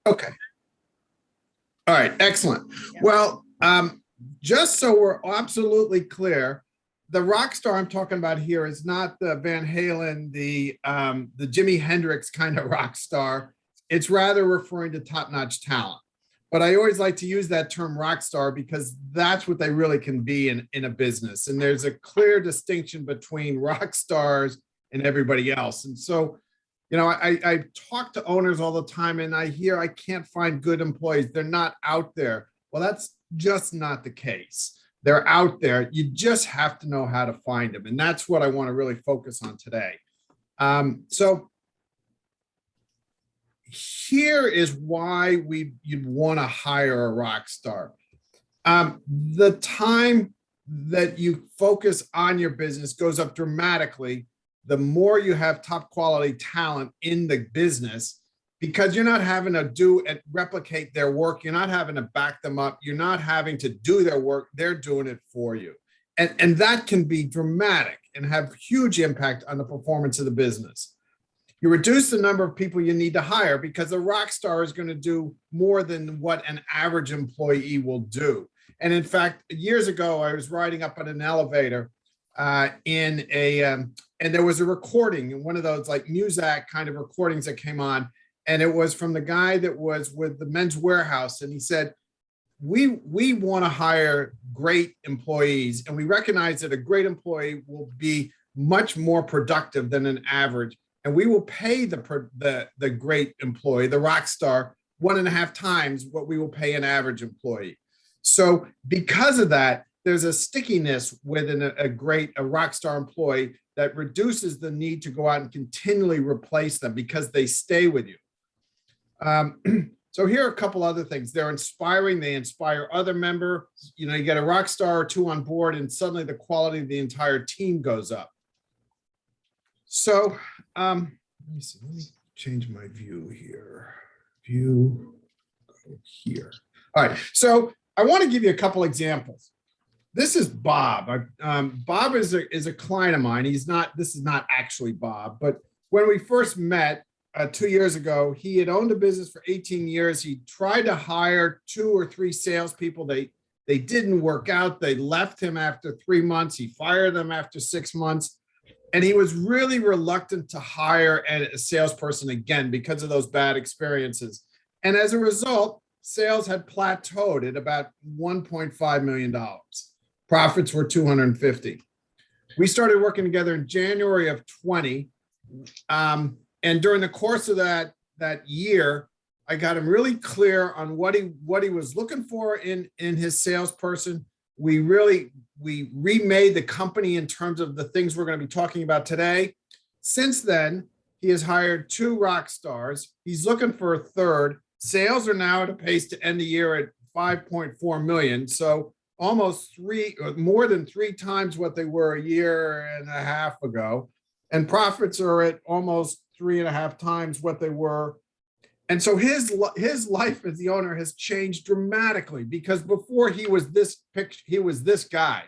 Okay. All right. Excellent. Yeah. Well, just so we're absolutely clear, the rock star I'm talking about here is not the Van Halen, the Jimi Hendrix kind of rock star. It's rather referring to top-notch talent. But I always like to use that term rock star because that's what they really can be in a business. And there's a clear distinction between rock stars and everybody else. And so, I talk to owners all the time and I hear I can't find good employees. They're not out there. Well, that's just not the case. They're out there. You just have to know how to find them. And that's what I want to really focus on today. So here is why you'd want to hire a rock star. The time that you focus on your business goes up dramatically the more you have top quality talent in the business, because you're not having to do and replicate their work. You're not having to back them up. You're not having to do their work. They're doing it for you. And that can be dramatic and have huge impact on the performance of the business. You reduce the number of people you need to hire because a rock star is going to do more than what an average employee will do. And in fact, years ago, I was riding up on an elevator and there was a recording, and one of those like Muzak kind of recordings that came on, and it was from the guy that was with the Men's Warehouse, and he said, we want to hire great employees, and we recognize that a great employee will be much more productive than an average, and we will pay the great employee, the rock star, 1.5 times what we will pay an average employee. So because of that, there's a stickiness within a rock star employee that reduces the need to go out and continually replace them because they stay with you. So here are a couple other things. They're inspiring. They inspire other members. You get a rock star or two on board and suddenly the quality of the entire team goes up. So let me see. Let me change my view here. View here. All right. So I want to give you a couple examples. This is Bob. Bob is a client of mine. This is not actually Bob, but when we first met 2 years ago, he had owned a business for 18 years. He tried to hire 2 or 3 salespeople. They didn't work out. They left him after 3 months. He fired them after 6 months. And he was really reluctant to hire a salesperson again because of those bad experiences. And as a result, sales had plateaued at about $1.5 million. Profits were 250. We started working together in January of 20. And during the course of that year, I got him really clear on what he was looking for in his salesperson. We remade the company in terms of the things we're going to be talking about today. Since then, he has hired 2 rock stars. He's looking for a third. Sales are now at a pace to end the year at 5.4 million. So almost more than 3 times what they were a year and a half ago. And profits are at almost 3.5 times what they were. And so his life as the owner has changed dramatically because before he was this guy.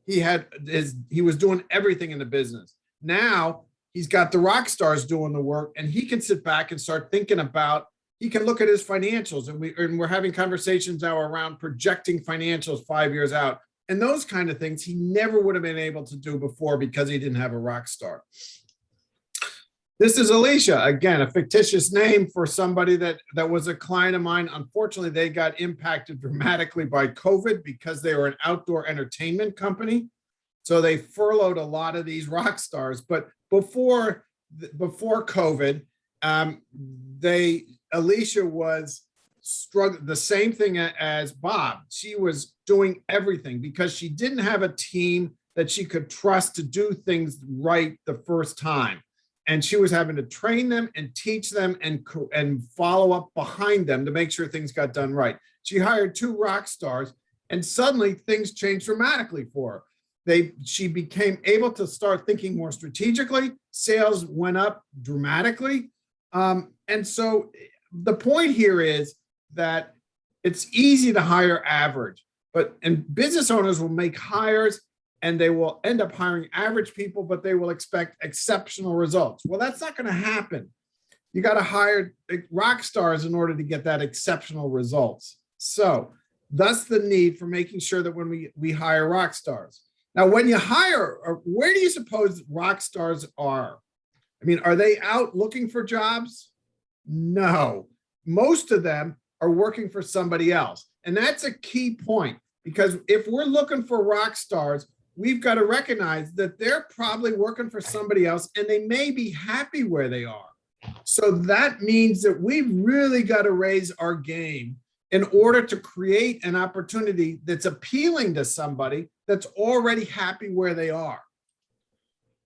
He was doing everything in the business. Now he's got the rock stars doing the work, and he can sit back and start thinking about, he can look at his financials, and we're having conversations now around projecting financials 5 years out. And those kind of things he never would have been able to do before because he didn't have a rock star. This is Alicia, again, a fictitious name for somebody that was a client of mine. Unfortunately, they got impacted dramatically by COVID because they were an outdoor entertainment company. So they furloughed a lot of these rock stars. But before COVID, Alicia was struggling the same thing as Bob. She was doing everything because she didn't have a team that she could trust to do things right the first time. And she was having to train them and teach them and follow up behind them to make sure things got done right. She hired 2 rock stars, and suddenly things changed dramatically for her. She became able to start thinking more strategically. Sales went up dramatically. And so the point here is that it's easy to hire average, and business owners will make hires and they will end up hiring average people, but they will expect exceptional results. Well, that's not going to happen. you got to hire rock stars in order to get that exceptional results. So thus the need for making sure that when we hire rock stars. Now, when you hire, where do you suppose rock stars are? I mean, are they out looking for jobs? No, most of them are working for somebody else. And that's a key point, because if we're looking for rock stars, we've got to recognize that they're probably working for somebody else and they may be happy where they are. So that means that we've really got to raise our game in order to create an opportunity that's appealing to somebody that's already happy where they are.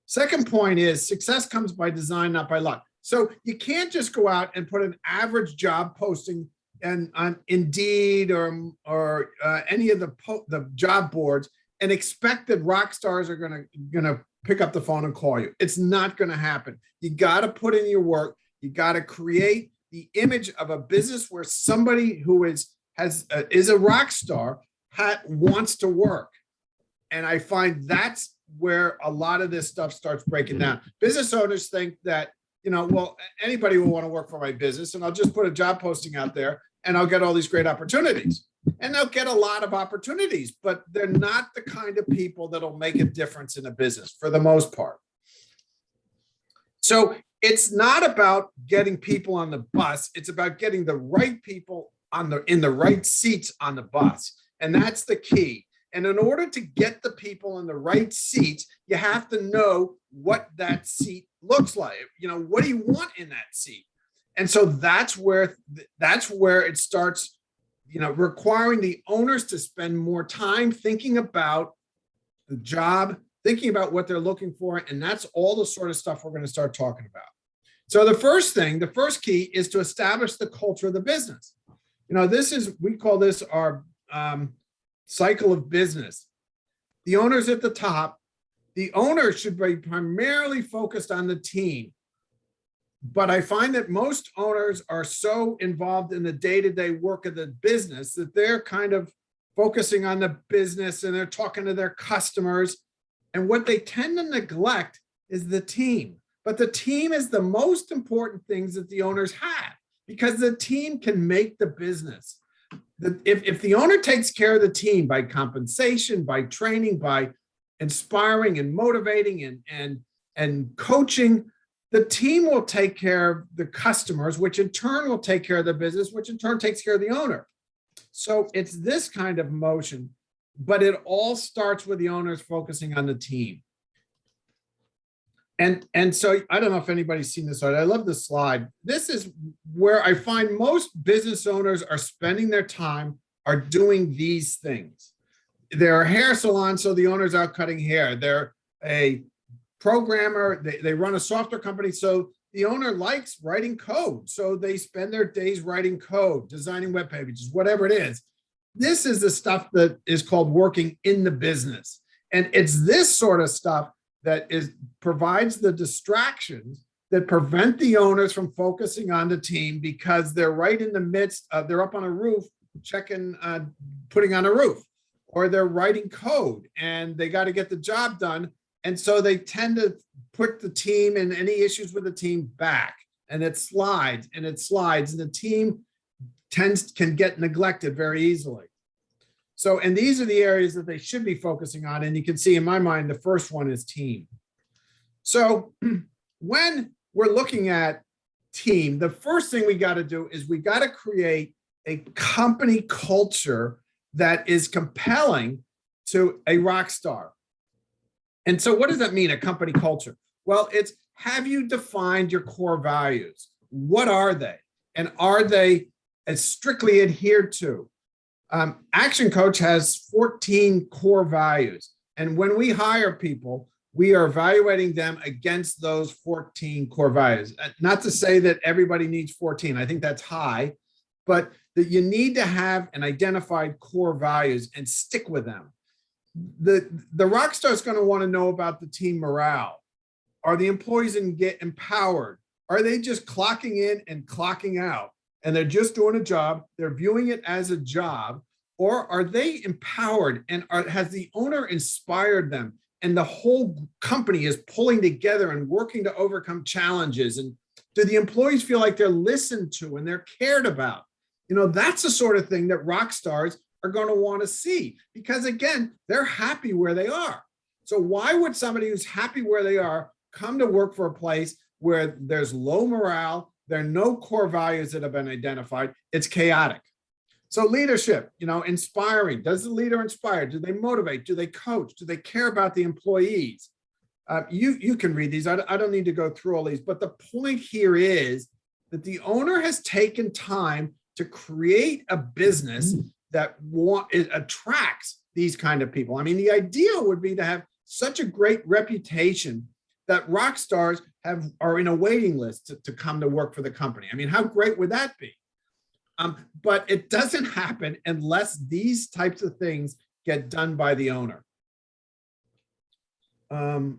Second point is success comes by design, not by luck. So you can't just go out and put an average job posting and on Indeed or any of the job boards and expect that rock stars are gonna pick up the phone and call you. It's not gonna happen. You gotta put in your work. You gotta create the image of a business where somebody who is a rock star wants to work. And I find that's where a lot of this stuff starts breaking down. Business owners think that, well, anybody will want to work for my business and I'll just put a job posting out there and I'll get all these great opportunities. And they'll get a lot of opportunities, but they're not the kind of people that'll make a difference in a business for the most part. So it's not about getting people on the bus. It's about getting the right people in the right seats on the bus. And that's the key. And in order to get the people in the right seats, you have to know what that seat looks like. What do you want in that seat? And so that's where it starts, requiring the owners to spend more time thinking about the job, thinking about what they're looking for. And that's all the sort of stuff we're going to start talking about. So the first key is to establish the culture of the business. We call this our cycle of business. The owner's at the top. The owner should be primarily focused on the team. But I find that most owners are so involved in the day-to-day work of the business that they're kind of focusing on the business and they're talking to their customers. And what they tend to neglect is the team. But the team is the most important things that the owners have, because the team can make the business. If the owner takes care of the team by compensation, by training, by inspiring and motivating and coaching, the team will take care of the customers, which in turn will take care of the business, which in turn takes care of the owner. So it's this kind of motion, but it all starts with the owners focusing on the team. And so I don't know if anybody's seen this slide. I love this slide. This is where I find most business owners are spending their time, are doing these things. They're a hair salon, so the owner's out cutting hair. They're a programmer, they run a software company, so the owner likes writing code. So they spend their days writing code, designing web pages, whatever it is. This is the stuff that is called working in the business. And it's this sort of stuff that provides the distractions that prevent the owners from focusing on the team, because they're right in the midst of, they're up on a roof, putting on a roof, or they're writing code and they got to get the job done. And so they tend to put the team and any issues with the team back, and it slides and it slides, and the team can get neglected very easily. So, and these are the areas that they should be focusing on. And you can see in my mind, the first one is team. So when we're looking at team, the first thing we got to do is we got to create a company culture that is compelling to a rock star. And so what does that mean, a company culture? Well, it's, have you defined your core values? What are they? And are they as strictly adhered to? Action Coach has 14 core values. And when we hire people, we are evaluating them against those 14 core values. Not to say that everybody needs 14. I think that's high, but that you need to have an identified core values and stick with them. The rock star is going to want to know about the team morale. Are the employees get empowered? Are they just clocking in and clocking out? And they're just doing a job, they're viewing it as a job, or are they empowered and has the owner inspired them and the whole company is pulling together and working to overcome challenges and Do the employees feel like they're listened to and they're cared about? You know, that's the sort of thing that rock stars are going to want to see, because again, they're happy where they are. So why would somebody who's happy where they are come to work for a place where there's low morale, there are no core values that have been identified, it's chaotic? So leadership, you know, inspiring. Does the leader inspire? Do they motivate? Do they coach? Do they care about the employees? You can read these. I don't need to go through all these, but the point here is that the owner has taken time to create a business that attracts these kind of people. I mean, the ideal would be to have such a great reputation that rock stars are in a waiting list to come to work for the company. I mean, how great would that be? But it doesn't happen unless these types of things get done by the owner.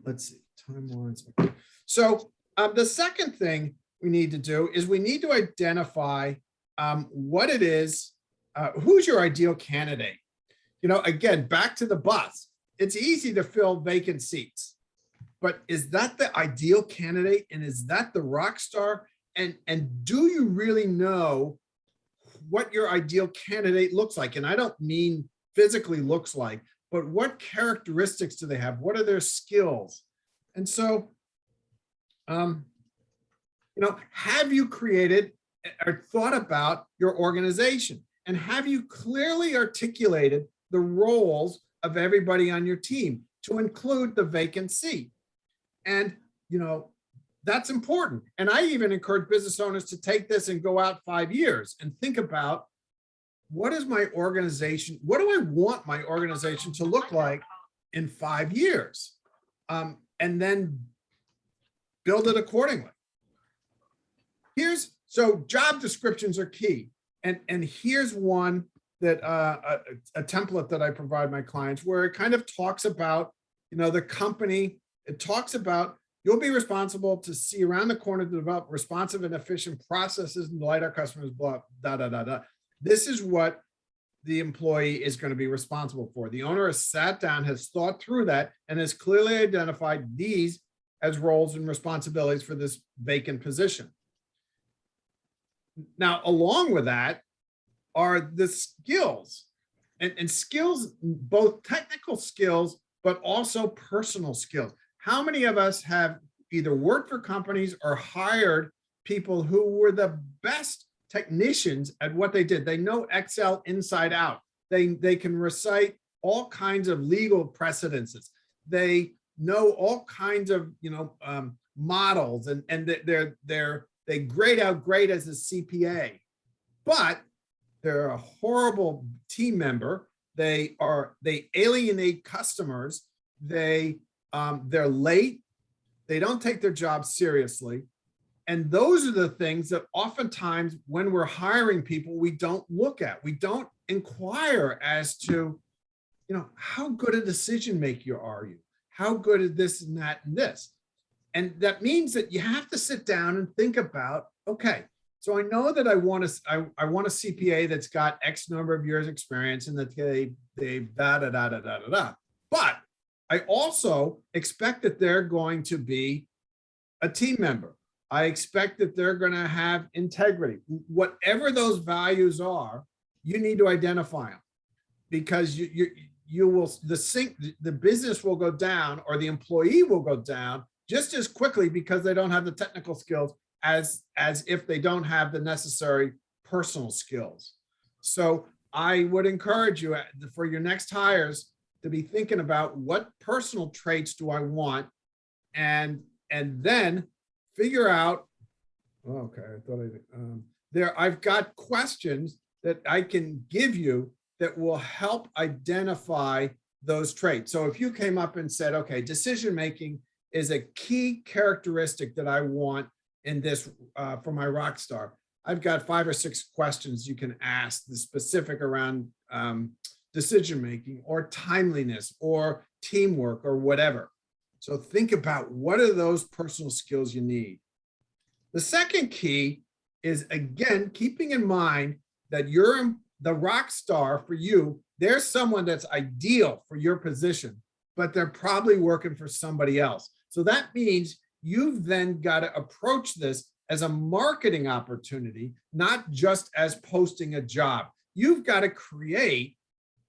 Let's see, timelines. Okay. So the second thing we need to do is we need to identify what it is, who's your ideal candidate. You know, again, back to the bus. It's easy to fill vacant seats, but is that the ideal candidate? And is that the rock star? And do you really know what your ideal candidate looks like? And I don't mean physically looks like, but what characteristics do they have? What are their skills? And so, you know, have you created or thought about your organization? And have you clearly articulated the roles of everybody on your team to include the vacant seat? And, you know, that's important. And I even encourage business owners to take this and go out 5 years and think about, what is my organization? What do I want my organization to look like in 5 years? And then build it accordingly. So job descriptions are key. And here's one that a template that I provide my clients, where it kind of talks about, you know, the company. It talks about, you'll be responsible to see around the corner to develop responsive and efficient processes and delight our customers, blah, da, da, da, da. This is what the employee is going to be responsible for. The owner has sat down, has thought through that, and has clearly identified these as roles and responsibilities for this vacant position. Now, along with that are the skills, and skills, both technical skills, but also personal skills. How many of us have either worked for companies or hired people who were the best technicians at what they did? They know Excel inside out. They can recite all kinds of legal precedences. They know all kinds of, you know, models, and they grade out great as a CPA, but they're a horrible team member. They alienate customers. They're late. They don't take their job seriously. And those are the things that oftentimes when we're hiring people, we don't look at. We don't inquire as to, you know, how good a decision maker are you? How good at this and that and this? And that means that you have to sit down and think about, okay, so I know that I want a CPA that's got X number of years experience and that they've da, da, da, da, da, da, da. But I also expect that they're going to be a team member. I expect that they're going to have integrity. Whatever those values are, you need to identify them, because the business will go down, or the employee will go down just as quickly because they don't have the technical skills as if they don't have the necessary personal skills. So I would encourage you for your next hires to be thinking about, what personal traits do I want, and then figure out, okay, I thought I've got questions that I can give you that will help identify those traits. So if you came up and said, okay, decision-making is a key characteristic that I want in this for my rock star, I've got 5 or 6 questions you can ask, the specific around decision-making or timeliness or teamwork or whatever. So think about, what are those personal skills you need? The second key is, again, keeping in mind that you're the rock star for you. There's someone that's ideal for your position, but they're probably working for somebody else. So that means you've then got to approach this as a marketing opportunity, not just as posting a job. You've got to create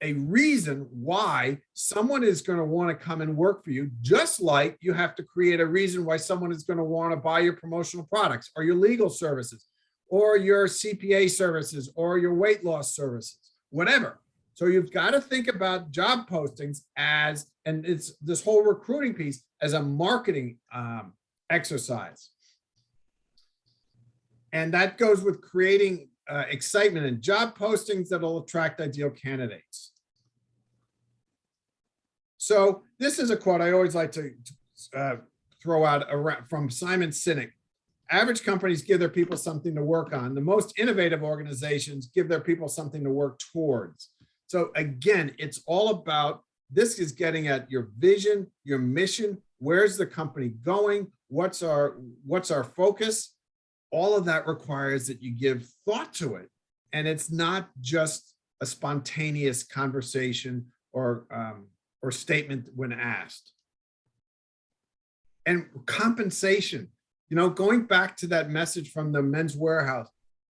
a reason why someone is going to want to come and work for you, just like you have to create a reason why someone is going to want to buy your promotional products or your legal services or your CPA services or your weight loss services, whatever. So you've got to think about job postings as, and it's this whole recruiting piece as a marketing exercise. And that goes with creating excitement and job postings that'll attract ideal candidates. So this is a quote I always like to throw out from Simon Sinek. Average companies give their people something to work on. The most innovative organizations give their people something to work towards. So again, it's all about, this is getting at your vision, your mission, where's the company going, what's our focus. All of that requires that you give thought to it. And it's not just a spontaneous conversation or statement when asked. And compensation, going back to that message from the Men's Warehouse,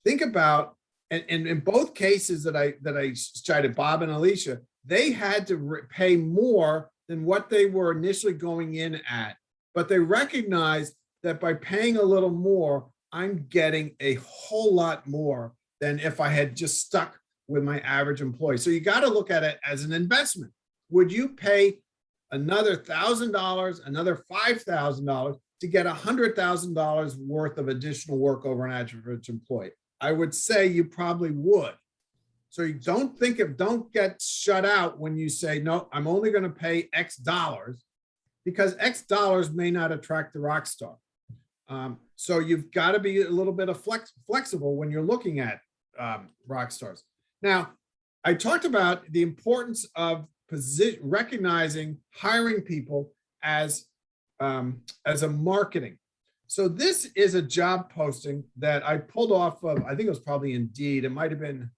think about, and in both cases that I cited, Bob and Alicia, they had to pay more than what they were initially going in at, but they recognized that by paying a little more, I'm getting a whole lot more than if I had just stuck with my average employee. So you got to look at it as an investment. Would you pay another $1,000, another $5,000 to get $100,000 worth of additional work over an average employee? I would say you probably would. So you don't get shut out when you say, no, I'm only going to pay X dollars, because X dollars may not attract the rock star. So you've got to be a little bit of flexible when you're looking at rock stars. Now, I talked about the importance of recognizing hiring people as a marketing. So this is a job posting that I pulled off of, I think it was probably Indeed. It might have been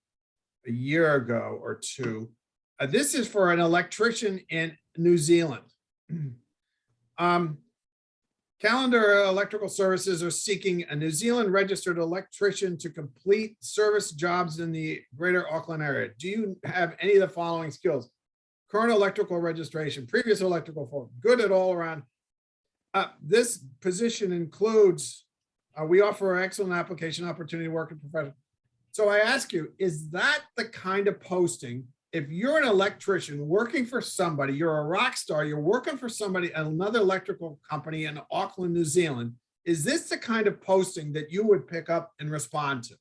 a year ago or two. This is for an electrician in New Zealand. Calendar Electrical Services are seeking a New Zealand registered electrician to complete service jobs in the greater Auckland area. Do you have any of the following skills? Current electrical registration, previous electrical form, good at all around. This position includes, we offer excellent application opportunity, working professional. So I ask you, is that the kind of posting, if you're an electrician working for somebody, you're a rock star, you're working for somebody, another electrical company in Auckland, New Zealand, is this the kind of posting that you would pick up and respond to?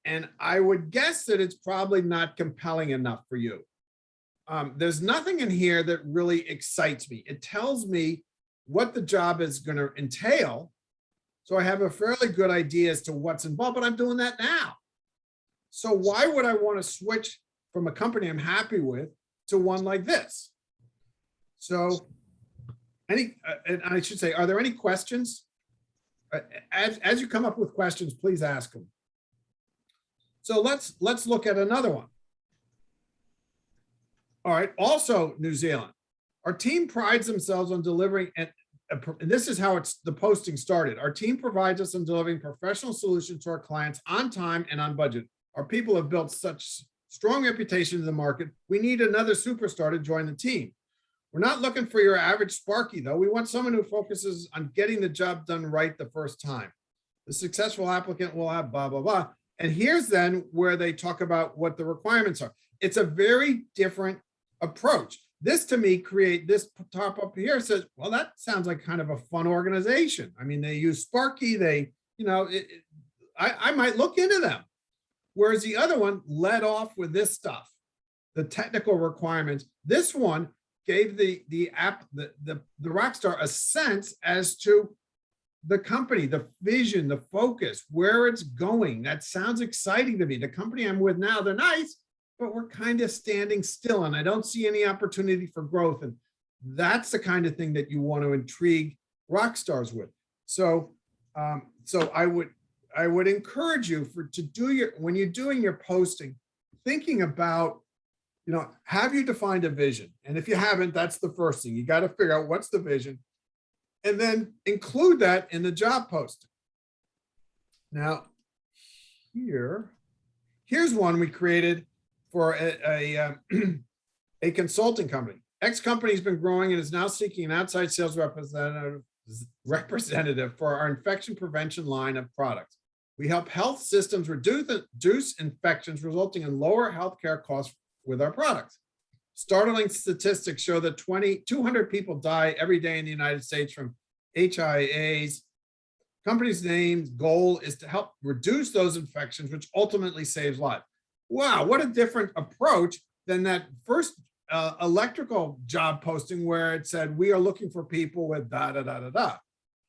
And I would guess that it's probably not compelling enough for you. There's nothing in here that really excites me. It tells me what the job is going to entail. So I have a fairly good idea as to what's involved, but I'm doing that now. So why would I want to switch from a company I'm happy with to one like this? So and I should say, are there any questions? As you come up with questions, please ask them. So let's look at another one. All right, also New Zealand. Our team prides themselves on delivering, and this is how the posting started. Our team provides us on delivering professional solutions to our clients on time and on budget. Our people have built such strong reputation in the market. We need another superstar to join the team. We're not looking for your average Sparky, though. We want someone who focuses on getting the job done right the first time. The successful applicant will have blah, blah, blah. And here's then where they talk about what the requirements are. It's a very different approach. This to me this top up here says, well, that sounds like kind of a fun organization. I mean, they use Sparky, I might look into them. Whereas the other one led off with this stuff, the technical requirements. This one gave the Rockstar a sense as to the company, the vision, the focus, where it's going. That sounds exciting to me. The company I'm with now, they're nice, but we're kind of standing still and I don't see any opportunity for growth. And that's the kind of thing that you want to intrigue rock stars with. So, so I would encourage you when you're doing your posting, thinking about, have you defined a vision? And if you haven't, that's the first thing. You got to figure out what's the vision and then include that in the job posting. Now, here's one we created for a consulting company. X company has been growing and is now seeking an outside sales representative for our infection prevention line of products. We help health systems reduce infections, resulting in lower healthcare costs with our products. Startling statistics show that 200 people die every day in the United States from HIAs. Company's name's goal is to help reduce those infections, which ultimately saves lives. Wow, what a different approach than that first electrical job posting where it said, we are looking for people with da, da, da, da, da.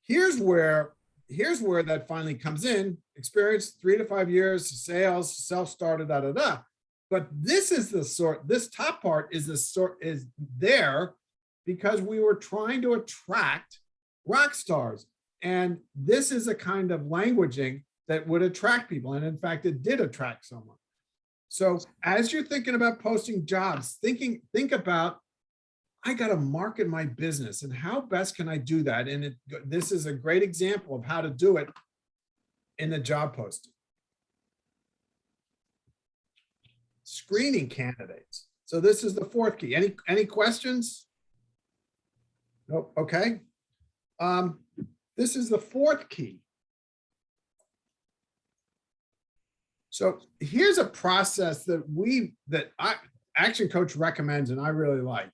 Here's where that finally comes in. Experience 3 to 5 years, sales, self-started, da, da, da. But this top part is there because we were trying to attract rock stars. And this is a kind of languaging that would attract people. And in fact, it did attract someone. So as you're thinking about posting jobs, think about, I got to market my business and how best can I do that? And this is a great example of how to do it in the job posting. Screening candidates. So this is the fourth key. Any questions? Nope. Okay. This is the fourth key. So here's a process that Action Coach recommends and I really like.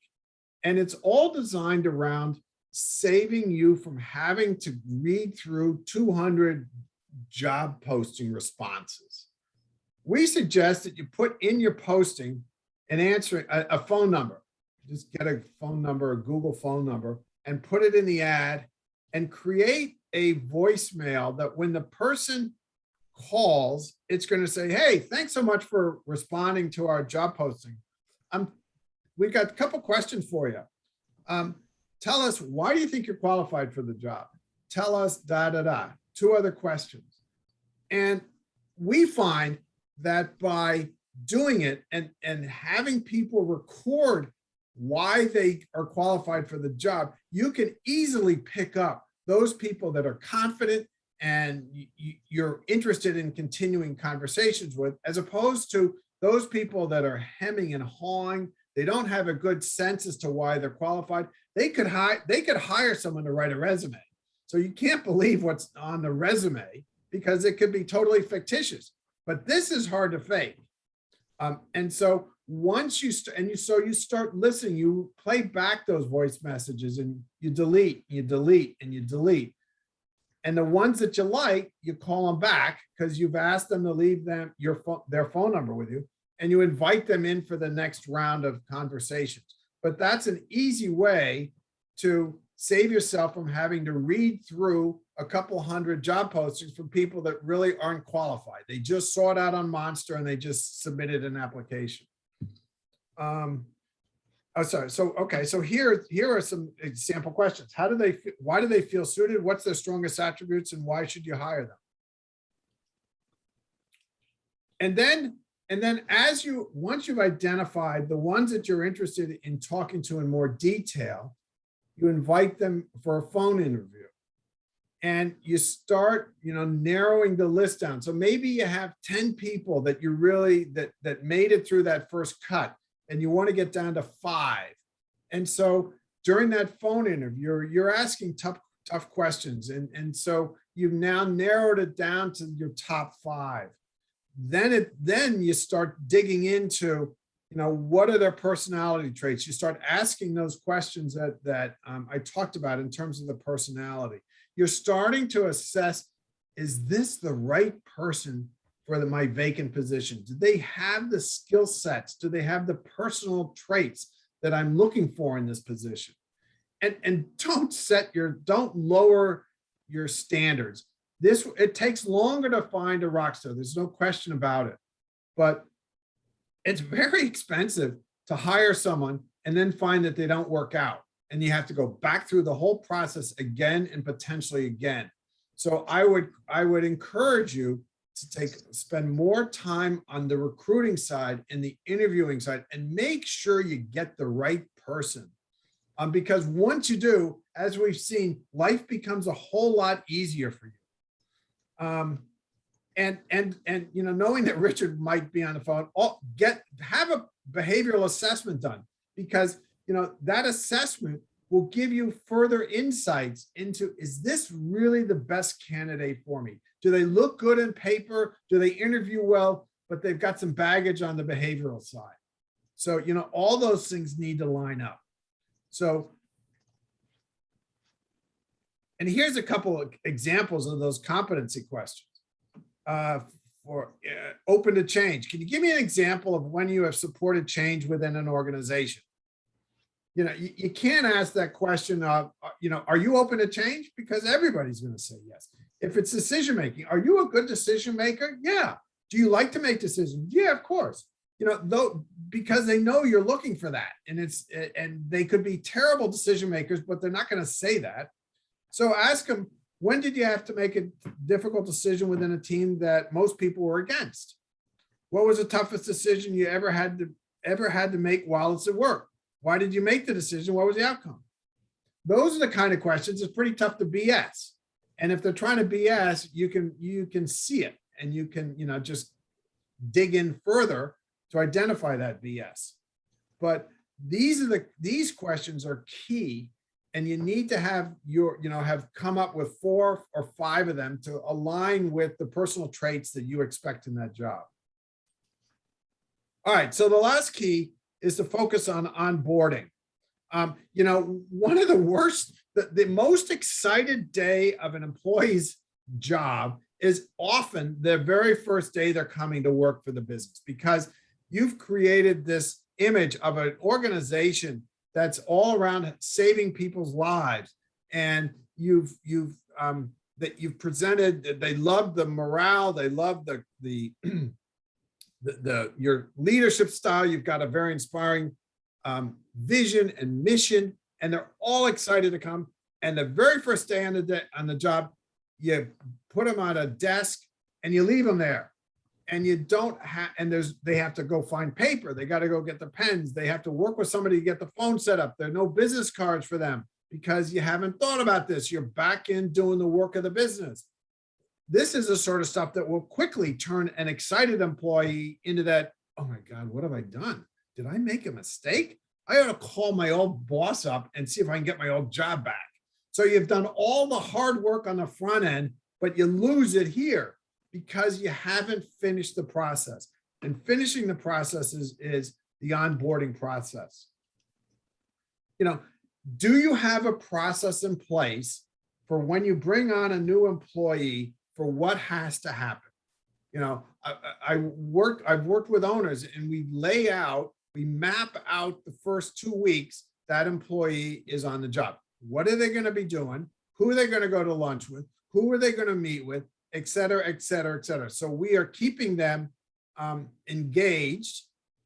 And it's all designed around saving you from having to read through 200 job posting responses. We suggest that you put in your posting an answering a phone number. Just get a phone number, a Google phone number, and put it in the ad and create a voicemail that when the person calls, it's going to say, hey, thanks so much for responding to our job posting. We've got a couple questions for you. Tell us, why do you think you're qualified for the job? Tell us, da, da, da. 2 other questions. And we find that by doing it and having people record why they are qualified for the job, you can easily pick up those people that are confident and you're interested in continuing conversations with, as opposed to those people that are hemming and hawing. They don't have a good sense as to why they're qualified. They could hire someone to write a resume. So you can't believe what's on the resume because it could be totally fictitious. But this is hard to fake. And so once you start listening, you play back those voice messages and you delete, you delete, and you delete. And the ones that you like, you call them back because you've asked them to leave them their phone number with you, and you invite them in for the next round of conversations. But that's an easy way to save yourself from having to read through a couple hundred job postings from people that really aren't qualified. They just saw it out on Monster and they just submitted an application. Sorry. So, okay. So here are some example questions. Why do they feel suited? What's their strongest attributes and why should you hire them? And then once you've identified the ones that you're interested in talking to in more detail, you invite them for a phone interview and you start, narrowing the list down. So maybe you have 10 people that you really, that made it through that first cut and you want to get down to 5. And so during that phone interview, you're asking tough questions. And so you've now narrowed it down to your top 5. Then you start digging into, what are their personality traits? You start asking those questions that I talked about in terms of the personality. You're starting to assess, is this the right person for my vacant position? Do they have the skill sets? Do they have the personal traits that I'm looking for in this position? And don't lower your standards. It takes longer to find a rock star. There's no question about it, but it's very expensive to hire someone and then find that they don't work out. And you have to go back through the whole process again and potentially again. So I would encourage you to spend more time on the recruiting side and the interviewing side and make sure you get the right person. Because once you do, as we've seen, life becomes a whole lot easier for you. and knowing that Richard might be on the phone, have a behavioral assessment done, because that assessment will give you further insights into, is this really the best candidate for me? Do they look good in paper? Do they interview well, but they've got some baggage on the behavioral side? So, all those things need to line up. So, and here's a couple of examples of those competency questions. For open to change. Can you give me an example of when you have supported change within an organization? You can't ask that question of, are you open to change? Because everybody's going to say yes. If it's decision making, are you a good decision maker? Yeah. Do you like to make decisions? Yeah, of course. Though, because they know you're looking for that, and they could be terrible decision makers, but they're not going to say that. So ask them, when did you have to make a difficult decision within a team that most people were against? What was the toughest decision you ever had to make while it's at work? Why did you make the decision? What was the outcome? Those are the kind of questions. It's pretty tough to BS. And if they're trying to BS, you can see it, and you can, just dig in further to identify that BS. But these questions are key, and you need to have have come up with 4 or 5 of them to align with the personal traits that you expect in that job. All right, so the last key is to focus on onboarding. One of the worst, the most excited day of an employee's job is often the very first day they're coming to work for the business, because you've created this image of an organization that's all around saving people's lives, and you've presented that they love the morale, they love the your leadership style. You've got a very inspiring vision and mission, and they're all excited to come. And the very first day on the job, you put them on a desk and you leave them there. And you don't have, and they have to go find paper. They got to go get the pens. They have to work with somebody to get the phone set up. There are no business cards for them because you haven't thought about this. You're back in doing the work of the business. This is the sort of stuff that will quickly turn an excited employee into that, oh my God, what have I done? Did I make a mistake? I ought to call my old boss up and see if I can get my old job back. So you've done all the hard work on the front end, but you lose it here because you haven't finished the process. And finishing the process is the onboarding process. Do you have a process in place for when you bring on a new employee for what has to happen? I've worked with owners, and we map out the first 2 weeks that employee is on the job. What are they going to be doing? Who are they going to go to lunch with? Who are they going to meet with? Et cetera, et cetera, et cetera. So we are keeping them engaged.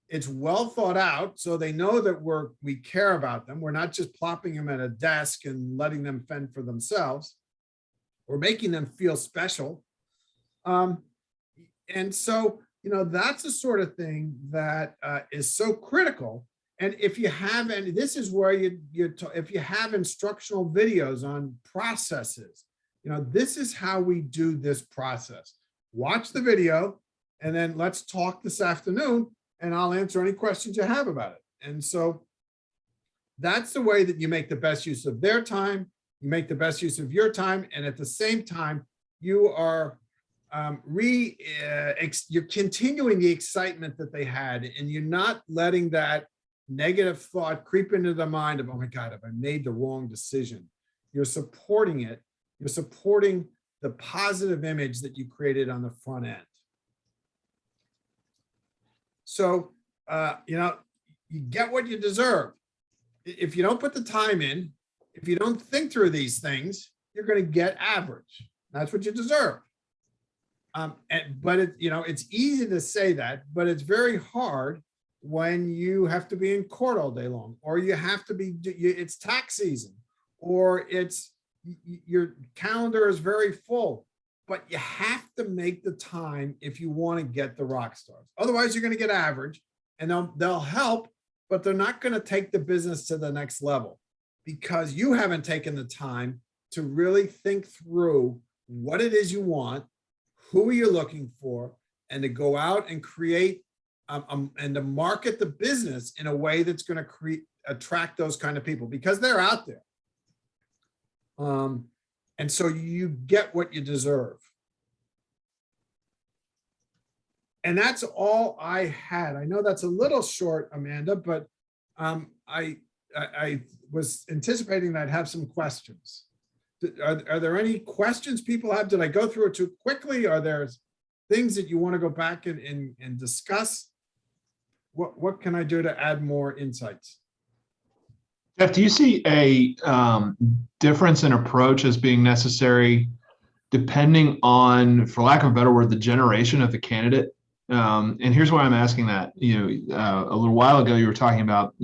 It's well thought out, so they know that we care about them. We're not just plopping them at a desk and letting them fend for themselves. We're making them feel special. And so, that's the sort of thing that is so critical. And if you have, and this is where if you have instructional videos on processes, this is how we do this process. Watch the video, and then let's talk this afternoon, and I'll answer any questions you have about it. And so that's the way that you make the best use of their time. You make the best use of your time, and at the same time, you are you're continuing the excitement that they had, and you're not letting that negative thought creep into the mind of, oh my God, have I made the wrong decision? You're supporting it. You're supporting the positive image that you created on the front end. So, you get what you deserve. If you don't put the time in, if you don't think through these things, you're going to get average. That's what you deserve. But it's easy to say that, but it's very hard when you have to be in court all day long, or you have to be, it's tax season, or your calendar is very full, but you have to make the time if you want to get the rock stars. Otherwise, you're going to get average, and they'll help, but they're not going to take the business to the next level because you haven't taken the time to really think through what it is you want, who are you looking for, and to go out and create and to market the business in a way that's going to attract those kind of people, because they're out there. And so you get what you deserve. And that's all I had. I know that's a little short, Amanda, but I was anticipating that I'd have some questions. Are there any questions people have? Did I go through it too quickly? Are there things that you want to go back and discuss? What can I do to add more insights? Jeff, do you see a difference in approach as being necessary depending on, for lack of a better word, the generation of the candidate? And here's why I'm asking that. A little while ago, you were talking about,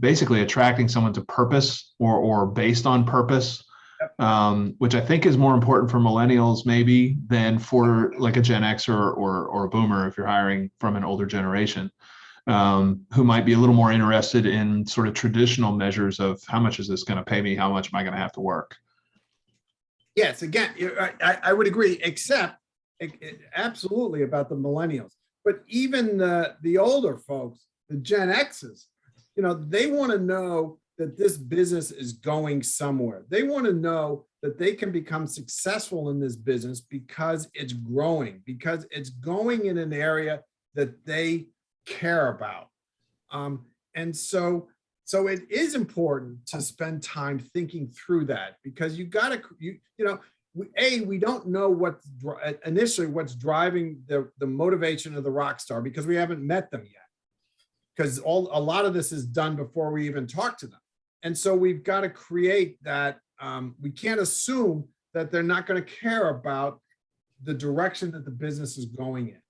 basically attracting someone to purpose or based on purpose, which I think is more important for millennials maybe than for like a Gen X or a boomer if you're hiring from an older generation, who might be a little more interested in sort of traditional measures of how much is this going to pay me? How much am I going to have to work? Yes, again, I would agree, except absolutely about the millennials. But even the older folks, the Gen X's, they want to know that this business is going somewhere. They want to know that they can become successful in this business because it's growing, because it's going in an area that they care about. And so it is important to spend time thinking through that, because you got to, we don't know initially what's driving the motivation of the rock star, because we haven't met them yet. Because a lot of this is done before we even talk to them. And so we've got to create that. We can't assume that they're not going to care about the direction that the business is going in.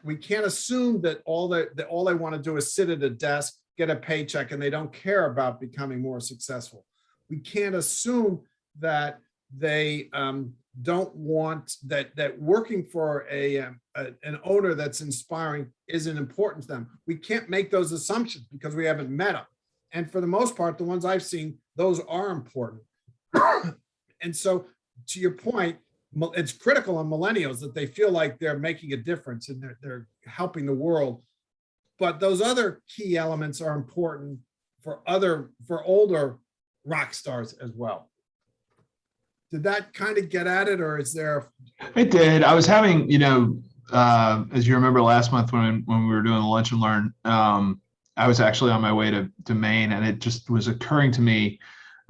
We can't assume that all they want to do is sit at a desk, get a paycheck, and they don't care about becoming more successful. We can't assume that they don't want that working for an owner that's inspiring isn't important to them. We can't make those assumptions because we haven't met them. And for the most part, the ones I've seen, those are important. And so, to your point, it's critical on millennials that they feel like they're making a difference and they're helping the world. But those other key elements are important for older rock stars as well. Did that kind of get at it, or is there? It did. I was having, as you remember last month when we were doing the lunch and learn, I was actually on my way to Maine, and it just was occurring to me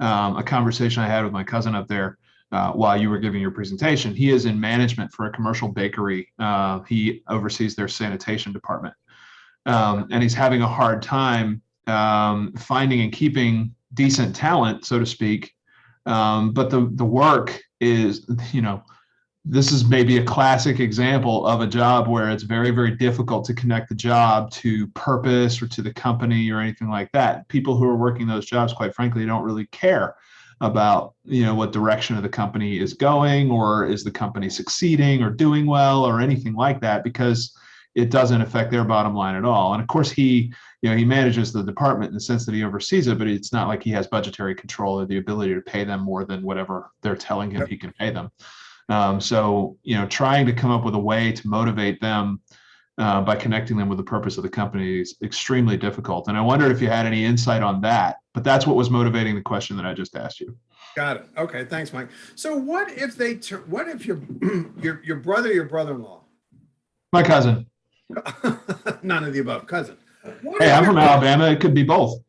a conversation I had with my cousin up there while you were giving your presentation. He is in management for a commercial bakery. He oversees their sanitation department, and he's having a hard time finding and keeping decent talent, so to speak. But the work is, this is maybe a classic example of a job where it's very, very difficult to connect the job to purpose or to the company or anything like that. People who are working those jobs, quite frankly, don't really care about, what direction of the company is going, or is the company succeeding or doing well or anything like that, because it doesn't affect their bottom line at all. And of course, he manages the department in the sense that he oversees it, but it's not like he has budgetary control or the ability to pay them more than whatever they're telling him he can pay them. So, trying to come up with a way to motivate them by connecting them with the purpose of the company is extremely difficult. And I wondered if you had any insight on that, but that's what was motivating the question that I just asked you. Got it. Okay. Thanks, Mike. So what if your brother, your brother-in-law? My cousin. None of the above. Cousin. Hey, I'm from Alabama. It could be both.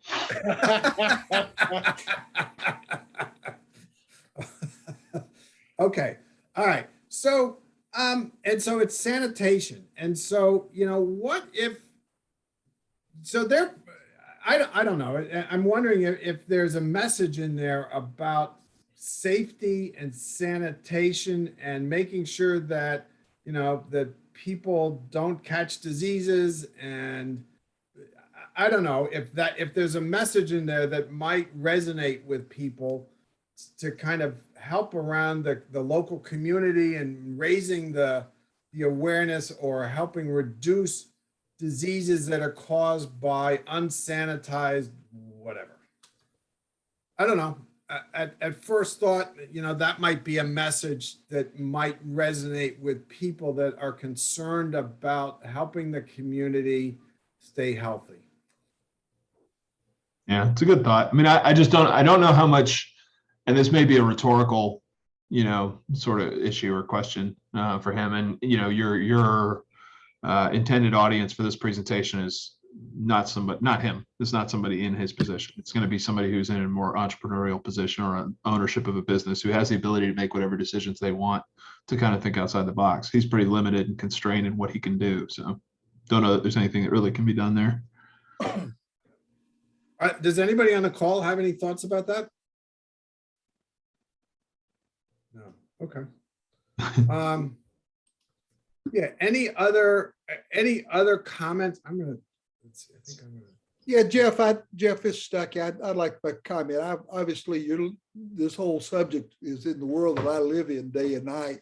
Okay. All right. So, and so it's sanitation. And so, what if, I don't know. I'm wondering if there's a message in there about safety and sanitation and making sure that, that people don't catch diseases. And I don't know if there's a message in there that might resonate with people to kind of help around the local community and raising the awareness or helping reduce diseases that are caused by unsanitized whatever. I don't know. at first thought, that might be a message that might resonate with people that are concerned about helping the community stay healthy. Yeah, it's a good thought. I mean, I just I don't know how much, and this may be a rhetorical, sort of issue or question for him. And, your intended audience for this presentation is not him. It's not somebody in his position. It's going to be somebody who's in a more entrepreneurial position or an ownership of a business who has the ability to make whatever decisions they want to kind of think outside the box. He's pretty limited and constrained in what he can do. So don't know that there's anything that really can be done there. Does anybody on the call have any thoughts about that? No. Okay. Yeah. Any other comments? Let's see. I think I'm gonna. Yeah, Jeff is stuck. I'd like to comment. Obviously, this whole subject is in the world that I live in day and night.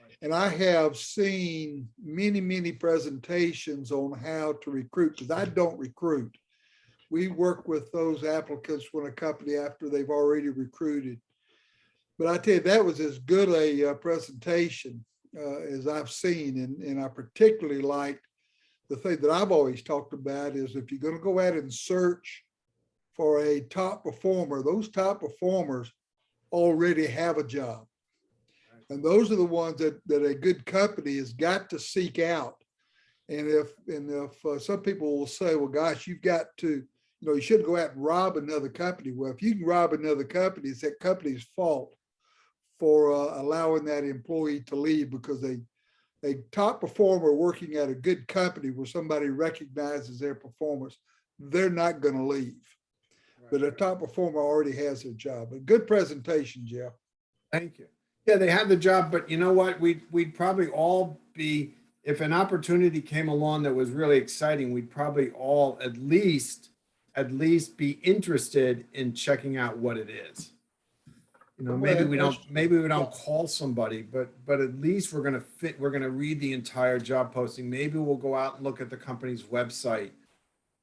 Right. And I have seen many presentations on how to recruit, because I don't recruit. We work with those applicants when a company after they've already recruited. But I tell you, that was as good a presentation as I've seen. And I particularly liked the thing that I've always talked about is if you're going to go out and search for a top performer, those top performers already have a job. And those are the ones that a good company has got to seek out. And if some people will say, well, gosh, you've got to, you shouldn't go out and rob another company. Well, if you can rob another company, it's that company's fault for allowing that employee to leave, because a top performer working at a good company where somebody recognizes their performance, they're not going to leave. Right. But a top performer already has their job. A good presentation, Jeff. Thank you. Yeah, they have the job, but you know what? We'd probably all be, if an opportunity came along that was really exciting, we'd probably all at least be interested in checking out what it is. Maybe we don't call somebody, but at least we're going to read the entire job posting. Maybe we'll go out and look at the company's website.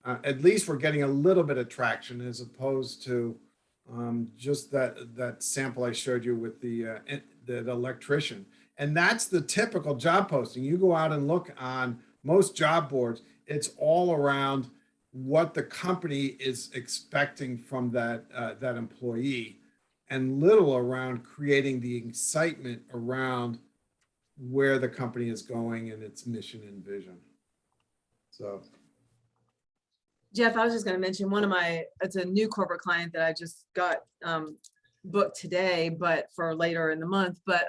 At least we're getting a little bit of traction, as opposed to just that sample I showed you with the electrician. And that's the typical job posting. You go out and look on most job boards, it's all around what the company is expecting from that employee, and little around creating the excitement around where the company is going and its mission and vision. So, Jeff, I was just going to mention it's a new corporate client that I just got booked today, but for later in the month. But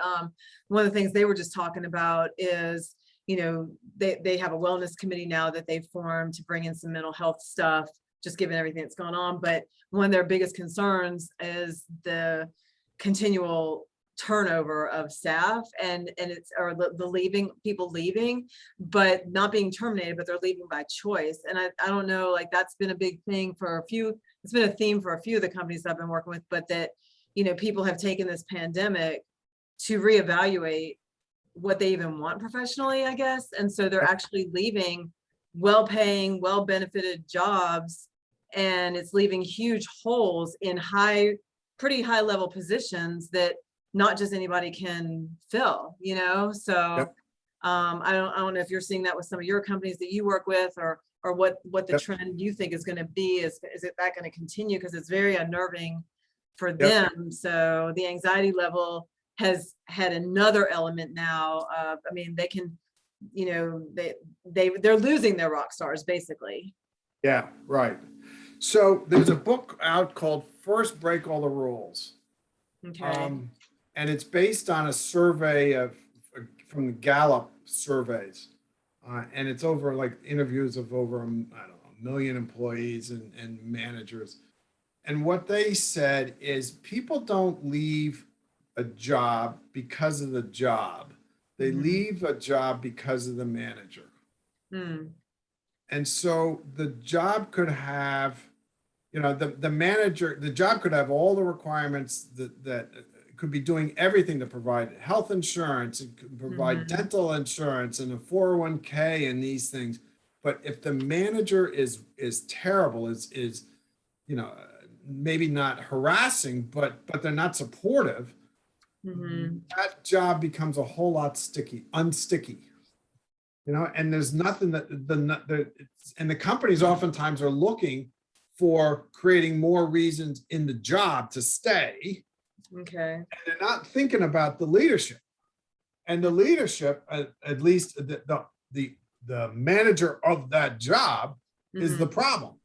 one of the things they were just talking about is, they have a wellness committee now that they've formed to bring in some mental health stuff, just given everything that's going on. But one of their biggest concerns is the continual turnover of staff and the people leaving, but not being terminated, but they're leaving by choice. And I don't know, like that's been a big thing for it's been a theme for a few of the companies that I've been working with, but that, people have taken this pandemic to reevaluate what they even want professionally, I guess. And so they're actually leaving well-paying, well-benefited jobs, and it's leaving huge holes in pretty high level positions that not just anybody can fill, so yep. I don't know if you're seeing that with some of your companies that you work with, or what the yep. trend you think is going to be. Is that going to continue? Because it's very unnerving for yep. them. So the anxiety level has had another element now. They can, they're losing their rock stars basically. Yeah, right. So there's a book out called First Break All the Rules. Okay. And it's based on a survey from the Gallup surveys. And it's over like interviews of over, I don't know, 1 million employees and managers. And what they said is people don't leave a job because of the job. They mm-hmm. leave a job because of the manager. Mm. And so the job could have, the manager, the job could have all the requirements that could be doing everything to provide health insurance, it could provide mm-hmm. dental insurance and a 401k and these things. But if the manager is terrible, is maybe not harassing, but they're not supportive, Mhm. that job becomes a whole lot unsticky. And there's nothing and the companies oftentimes are looking for creating more reasons in the job to stay. Okay. And they're not thinking about the leadership. And the leadership, at least the manager of that job, is the problem.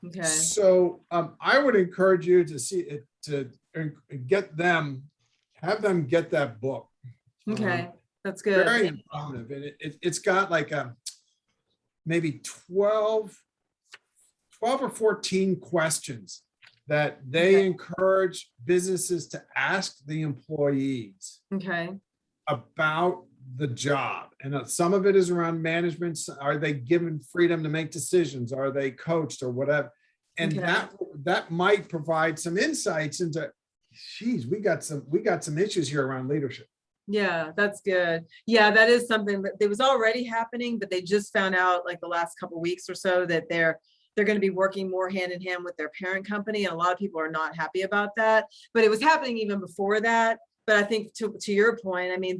Okay. So I would encourage you to see it, to have them get that book. Okay. That's good. Very informative, and it's got like maybe 12 or 14 questions that they encourage businesses to ask the employees Okay. about the job. And some of it is around management. Are they given freedom to make decisions? Are they coached or whatever? And Okay. that might provide some insights into, geez, we got some issues here around leadership. Yeah, that's good. Yeah, that is something that it was already happening, but they just found out like the last couple of weeks or so that they're going to be working more hand in hand with their parent company. And a lot of people are not happy about that, but it was happening even before that. But I think to your point, I mean,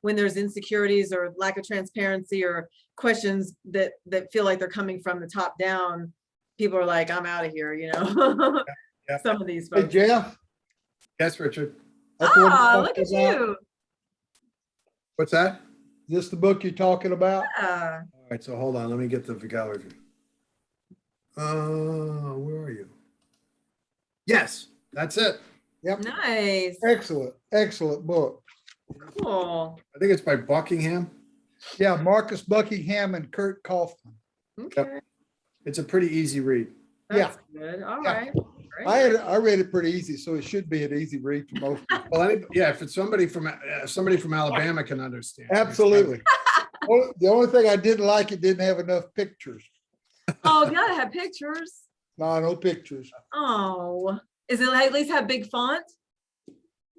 when there's insecurities or lack of transparency or questions that feel like they're coming from the top down, people are like, I'm out of here, Yeah. Some of these Hey, folks. Jeff. Yes, Richard. that's what Ah, you're look at talking about? you. What's that? Is this the book you're talking about? Yeah. All right, so hold on, let me get the gallery view. Where are you? Yes, that's it. Yep. Nice. Excellent book. Cool. I think it's by Buckingham. Yeah, Marcus Buckingham and Kurt Kaufman. Okay. It's a pretty easy read. That's good. All Yeah. right. Great. I read it pretty easy, so it should be an easy read for most people. Well, if it's somebody from Alabama can understand. Absolutely. The only thing I didn't like, it didn't have enough pictures. Oh, you gotta have pictures. No pictures. Oh, is it at least have big font?